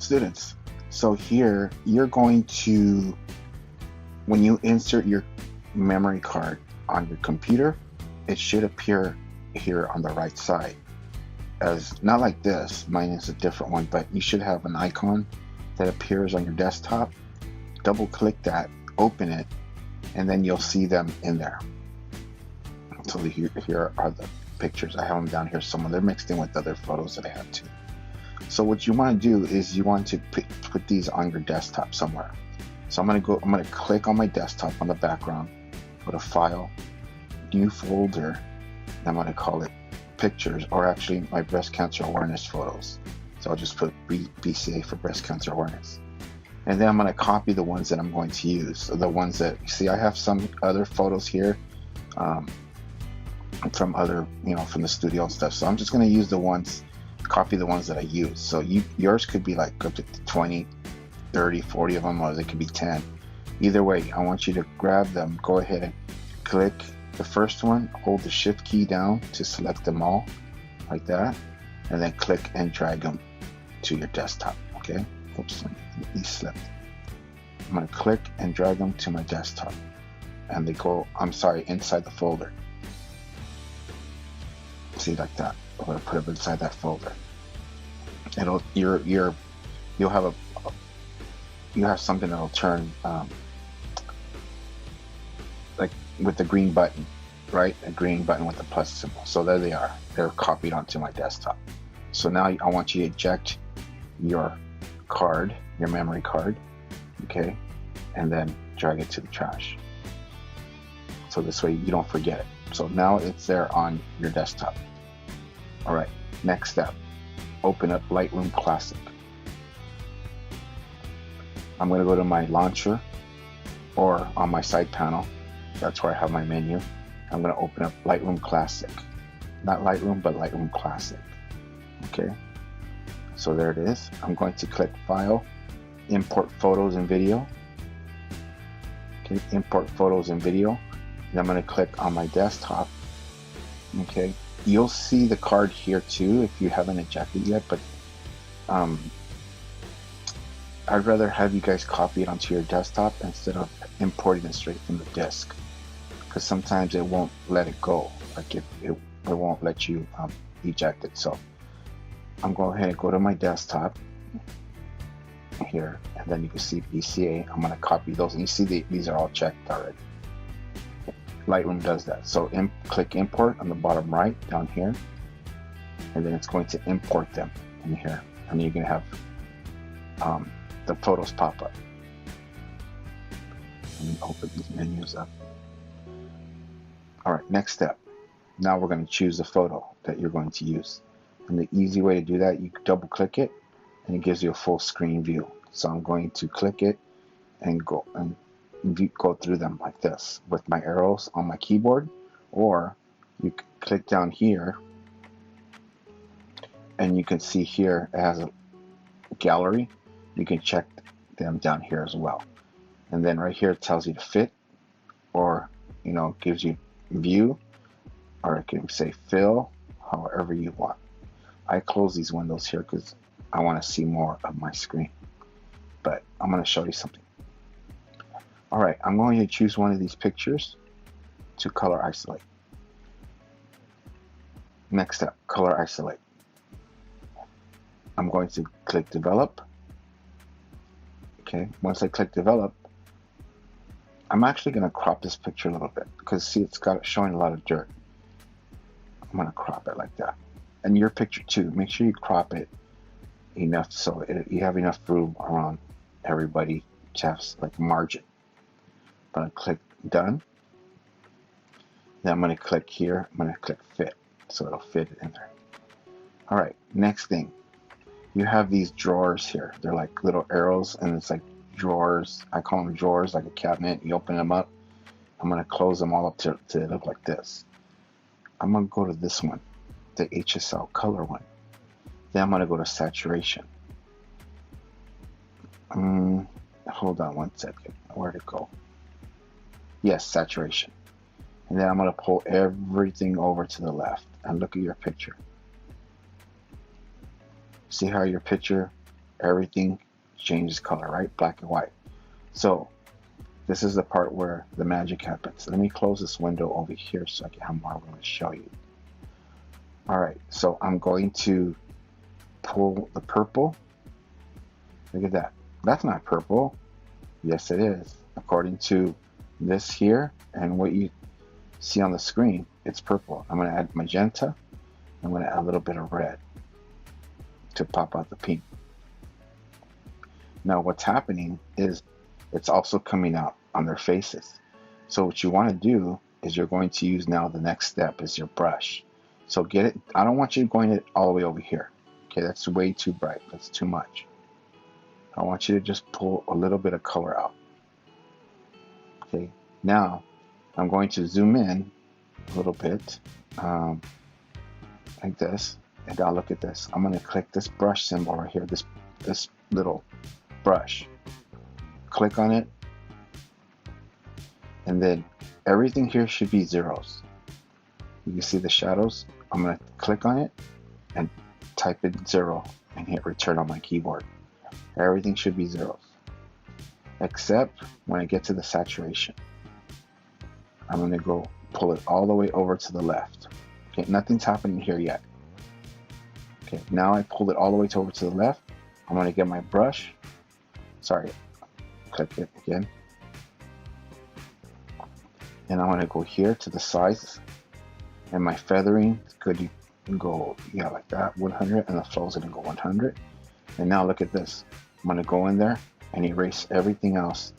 Students, so here you're going to, when you insert your memory card on your computer, it should appear here on the right side as, not like this, mine is a different one, but you should have an icon that appears on your desktop. Double click that, open it, and then you'll see them in there. So here are the pictures. I have them down here somewhere. They're mixed in with other photos that I have too. So what you want to do is you want to put these on your desktop somewhere. So I'm going to click on my desktop on the background, go to File, New Folder, and I'm going to call it Pictures, or actually my breast cancer awareness photos. So I'll just put BCA for breast cancer awareness. And then I'm going to copy the ones that I'm going to use. So the ones that, see, I have some other photos here from other, from the studio and stuff. So I'm just going to use the ones, copy the ones that I use. So yours could be like up to 20, 30, 40 of them, or they could be 10. Either way, I want you to grab them, go ahead and click the first one, hold the shift key down to select them all, like that, and then click and drag them to your desktop, okay? Oops, these slipped. I'm gonna click and drag them to my desktop, and they go, inside the folder. See, like that. I'm gonna put them inside that folder. You'll have something that'll turn like with the green button, right? A green button with the plus symbol. So there they are. They're copied onto my desktop. So now I want you to eject your card, your memory card, okay? And then drag it to the trash. So this way you don't forget it. So now it's there on your desktop. All right, next step, open up Lightroom Classic. I'm going to go to my launcher, or on my side panel. That's where I have my menu. I'm going to open up Lightroom Classic. Not Lightroom, but Lightroom Classic. Okay. So there it is. I'm going to click File, Import Photos and Video. Okay, Import Photos and Video. And I'm going to click on my desktop. Okay. You'll see the card here too if you haven't ejected yet, but I'd rather have you guys copy it onto your desktop instead of importing it straight from the disk, because sometimes it won't let it go. Like it won't let you eject it. So I'm going ahead and go to my desktop here, and then you can see BCA. I'm going to copy those, and you see these are all checked already. Lightroom does that. So click Import on the bottom right down here, and then it's going to import them in here, and you're going to have the photos pop up. Let me open these menus up. All right, next step. Now we're going to choose the photo that you're going to use. And the easy way to do that, you double click it, and it gives you a full screen view. So I'm going to click it and go through them like this with my arrows on my keyboard, or you can click down here and you can see here it has a gallery. You can check them down here as well, and then right here it tells you to fit, or gives you view, or it can say fill, however you want. I close these windows here because I want to see more of my screen, but I'm going to show you something. All right, I'm going to choose one of these pictures to color isolate. Next step, color isolate. I'm going to click develop. Okay, once I click develop, I'm actually going to crop this picture a little bit because see, it's showing a lot of dirt. I'm going to crop it like that. And your picture too, make sure you crop it enough so you have enough room around everybody to have like margin. I'm going to click done. Then I'm going to click here. I'm going to click fit, so it'll fit it in there. All right, next thing. You have these drawers here. They're like little arrows, and it's like drawers. I call them drawers, like a cabinet. You open them up. I'm going to close them all up to look like this. I'm going to go to this one, the HSL color one. Then I'm going to go to saturation. Hold on one second. Where'd it go? Yes, saturation. And then I'm going to pull everything over to the left and look at your picture. See how your picture, everything changes color, right? Black and white. So this is the part where the magic happens. Let me close this window over here so I can have more room to show you. All right, so I'm going to pull the purple. Look at that. That's not purple. Yes, it is. According to this here and what you see on the screen, it's purple. I'm going to add magenta. I'm going to add a little bit of red to pop out the pink. Now what's happening is it's also coming out on their faces. So what you want to do is you're going to use now the next step is your brush. So get it, I don't want you going it all the way over here. Okay, that's way too bright. That's too much. I want you to just pull a little bit of color out. Okay, now I'm going to zoom in a little bit, like this, and now look at this. I'm going to click this brush symbol right here, this little brush. Click on it, and then everything here should be zeros. You can see the shadows. I'm going to click on it and type in 0 and hit return on my keyboard. Everything should be zeros, except when I get to the saturation. I'm going to go pull it all the way over to the left. Okay, nothing's happening here yet. Okay, now I pulled it all the way over to the left. I'm going to get my brush. Sorry, click it again. And I'm going to go here to the size. And my feathering is good. You can go, yeah, like that, 100, and the flow is going to go 100. And now look at this. I'm going to go in there and erase everything else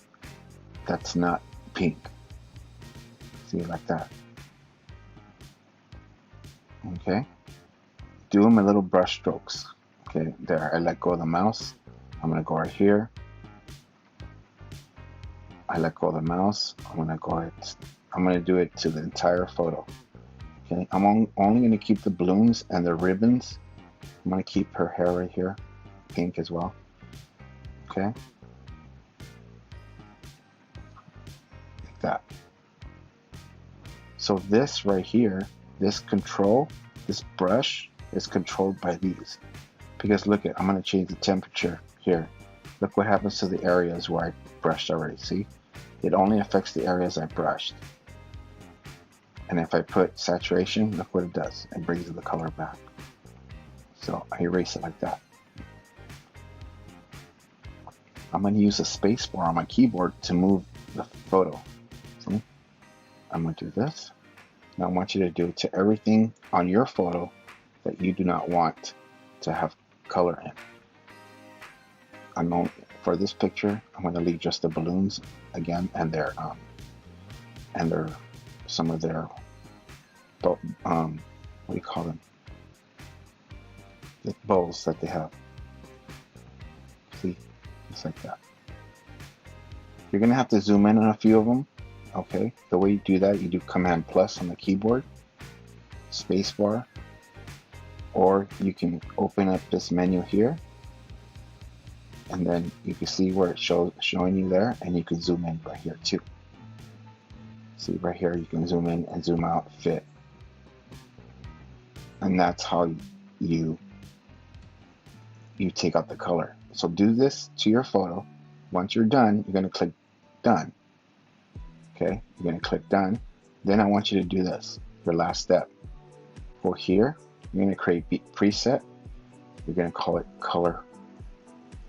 that's not pink. See, like that. Okay. Do my little brush strokes. Okay, there. I let go of the mouse. I'm going to go right here. I let go of the mouse. I'm going to do it to the entire photo. Okay, I'm only going to keep the balloons and the ribbons. I'm going to keep her hair right here, pink as well. Okay, like that. So this right here, this brush is controlled by these. Because look at, I'm going to change the temperature here. Look what happens to the areas where I brushed already. See, it only affects the areas I brushed. And if I put saturation, look what it does. It brings the color back. So I erase it like that. I'm going to use a space bar on my keyboard to move the photo. See? I'm going to do this. Now I want you to do it to everything on your photo that you do not want to have color in. For this picture, I'm going to leave just the balloons again and some of their what do you call them? The bows that they have. See, just like that. You're going to have to zoom in on a few of them. Okay, the way you do that, you do Command plus on the keyboard, space bar, or you can open up this menu here, and then you can see where it's showing you there, and you can zoom in right here too. See right here, you can zoom in and zoom out, fit, and that's how you take out the color. So do this to your photo. Once you're done, you're going to click done. Okay, you're going to click done. Then I want you to do this, your last step. Go here, you're going to create preset. You're going to call it color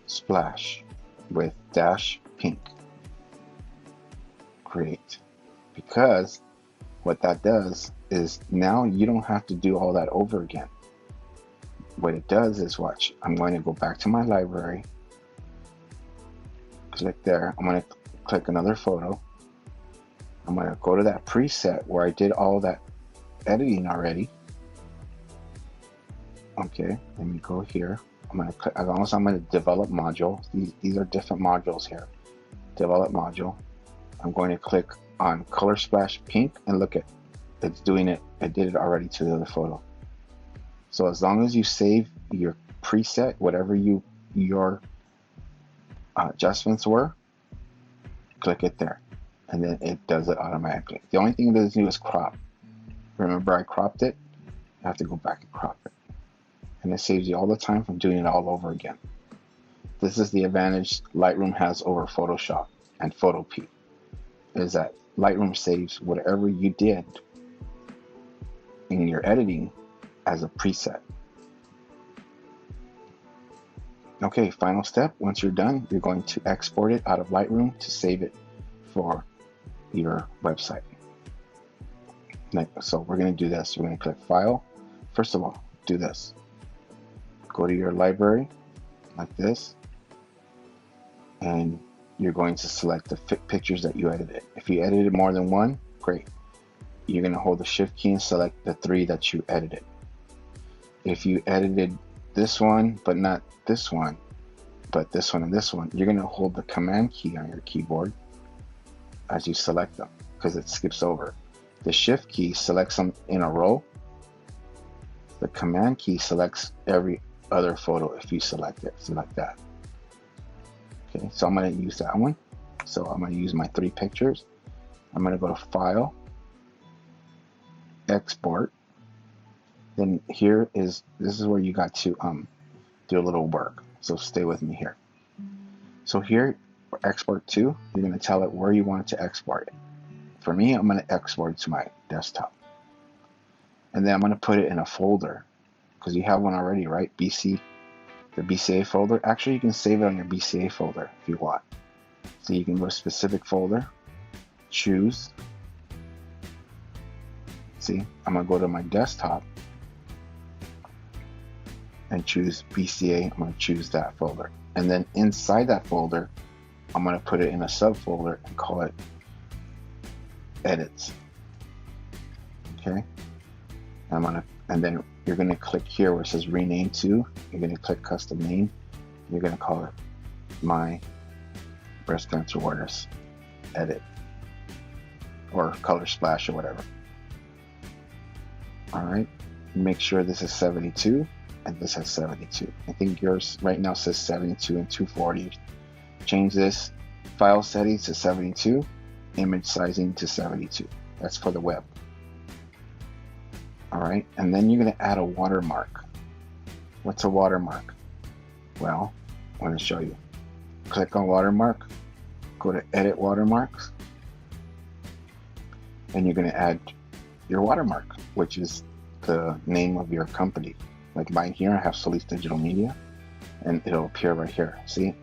splash with dash pink. Create. Because what that does is now you don't have to do all that over again. What it does is, watch, I'm going to go back to my library, click there, I'm going to click another photo, I'm going to go to that preset where I did all that editing already. Okay, let me go here, I'm going to click, as long as I'm going to develop module, these are different modules here, develop module, I'm going to click on color splash pink, and look at, it's doing it, I did it already to the other photo. So as long as you save your preset, whatever your adjustments were, click it there, and then it does it automatically. The only thing it doesn't do is crop. Remember, I cropped it. I have to go back and crop it, and it saves you all the time from doing it all over again. This is the advantage Lightroom has over Photoshop and Photopea, is that Lightroom saves whatever you did in your editing as a preset. Okay, final step. Once you're done, you're going to export it out of Lightroom to save it for your website. So we're going to do this. We're going to click File. First of all, do this. Go to your library like this, and you're going to select the pictures that you edited. If you edited more than one, great. You're going to hold the Shift key and select the 3 that you edited. If you edited this one, but not this one, but this one and this one, you're going to hold the Command key on your keyboard as you select them, because it skips over. The Shift key selects them in a row. The Command key selects every other photo if you select it, so like that. Okay, so I'm going to use that one. So I'm going to use my 3 pictures. I'm going to go to File, Export. Then this is where you got to do a little work. So stay with me here. So here, for Export to, you're going to tell it where you want it to export it. For me, I'm going to export it to my desktop. And then I'm going to put it in a folder, because you have one already, right? The BCA folder. Actually, you can save it on your BCA folder if you want. So you can go to specific folder, choose. See, I'm going to go to my desktop and choose BCA. I'm going to choose that folder. And then inside that folder, I'm going to put it in a subfolder and call it Edits. Okay. And then you're going to click here where it says Rename to. You're going to click Custom Name. You're going to call it My Breast Cancer Awareness Edit, or Color Splash, or whatever. All right. Make sure this is 72 and this has 72. I think yours right now says 72 and 240. Change this file settings to 72, image sizing to 72. That's for the web. All right, and then you're going to add a watermark. What's a watermark? Well, I want to show you. Click on watermark, go to Edit Watermarks, and you're going to add your watermark, which is the name of your company. Like mine here, I have Solis Digital Media, and it'll appear right here. See?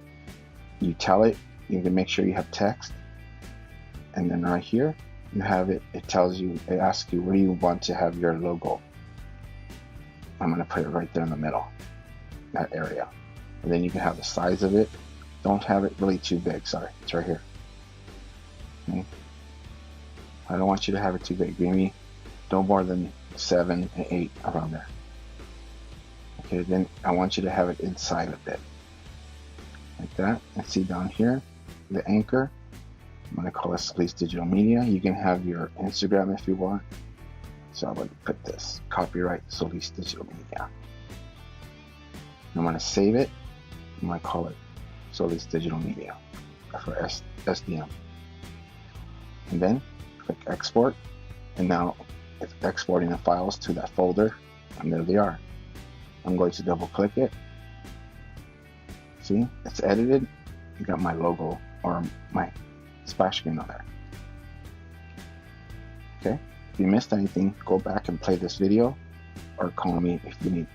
You tell it, you can make sure you have text, and then right here, you have it, it tells you, it asks you where you want to have your logo. I'm going to put it right there in the middle, that area. And then you can have the size of it. Don't have it really too big, sorry, it's right here. Okay. I don't want you to have it too big, maybe no more than 7 and 8 around there. Okay, then I want you to have it inside of it, like that. And see down here, the anchor, I'm going to call it Solis Digital Media. You can have your Instagram if you want. So I'm going to put this, copyright Solis Digital Media. I'm going to save it. I'm going to call it Solis Digital Media for SDM. And then click Export. And now it's exporting the files to that folder. And there they are. I'm going to double click it. See, it's edited. You got my logo or my splash screen on there. Okay, if you missed anything, go back and play this video or call me if you need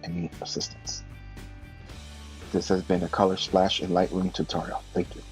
any assistance. This has been a Color Splash in Lightroom tutorial. Thank you.